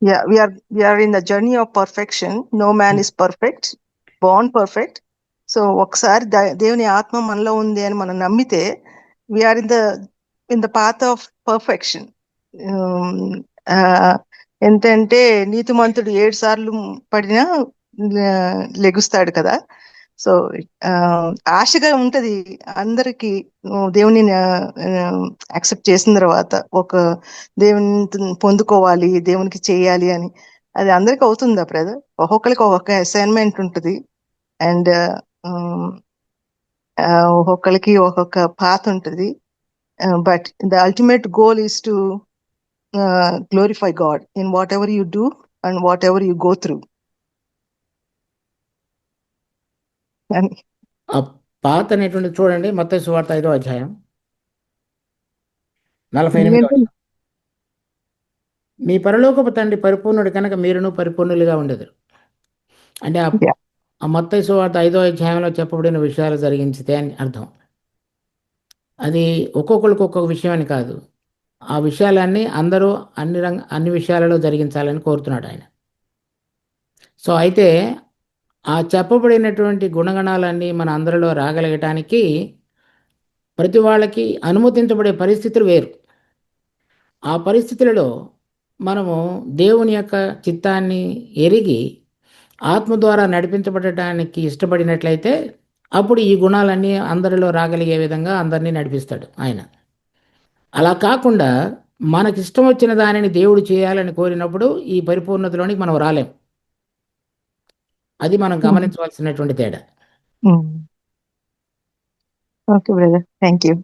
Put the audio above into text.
Yeah, we are in the journey of perfection. No man is perfect, born perfect. So ఒకసారి దేవుని ఆత్మ మనలో ఉంది అని మనం నమ్మితే we are in the path of perfection. ఎంతంటే నీతిమంతుడు 7 సార్లు పడినా లెగుస్తాడు కదా. సో ఆశగా ఉంటది అందరికి దేవుని యాక్సెప్ట్ చేసిన తర్వాత, ఒక దేవుని పొందుకోవాలి, దేవునికి చేయాలి అని. అది అందరికి అవుతుందా బ్రదర్? ఒక్కొక్కరికి ఒక్కొక్క అసైన్మెంట్ ఉంటుంది. అండ్ ఒక్కొక్కరికి ఒక్కొక్క పాత్ ఉంటుంది. But the ultimate goal is to glorify God in whatever you do and whatever you go through. And ఆ పాత అనేటువంటి చూడండి, మత్తయి సువార్త 5వ అధ్యాయం 48వ వచనం. మీ పరలోకపు తండ్రి పరిపూర్ణుడు కనుక మీరును పరిపూర్ణులుగా ఉండేది. అంటే yeah. ఆ మత్తయి సువార్త 5వ అధ్యాయంలో చెప్పబడిన విషయాలు జరిగించితే అని అర్థం. అది ఒక్కొక్కరికి ఒక్కొక్క విషయం అని కాదు. ఆ విషయాలన్నీ అందరూ అన్ని విషయాలలో జరిగించాలని కోరుతున్నాడు ఆయన. సో అయితే ఆ చెప్పబడినటువంటి గుణగణాలన్నీ మన అందరిలో రాగలగటానికి ప్రతి వాళ్ళకి అనుమతించబడే పరిస్థితులు వేరు. ఆ పరిస్థితులలో మనము దేవుని యొక్క చిత్తాన్ని ఎరిగి ఆత్మ ద్వారా నడిపించబడటానికి ఇష్టపడినట్లయితే అప్పుడు ఈ గుణాలన్నీ అందరిలో రాగలిగే విధంగా అందరినీ నడిపిస్తాడు ఆయన. అలా కాకుండా మనకిష్టం వచ్చిన దానిని దేవుడు చేయాలని కోరినప్పుడు ఈ పరిపూర్ణతలోనికి మనం రాలేం. అది మనం గమనించవలసినటువంటి తేడా. Okay, brother. Thank you.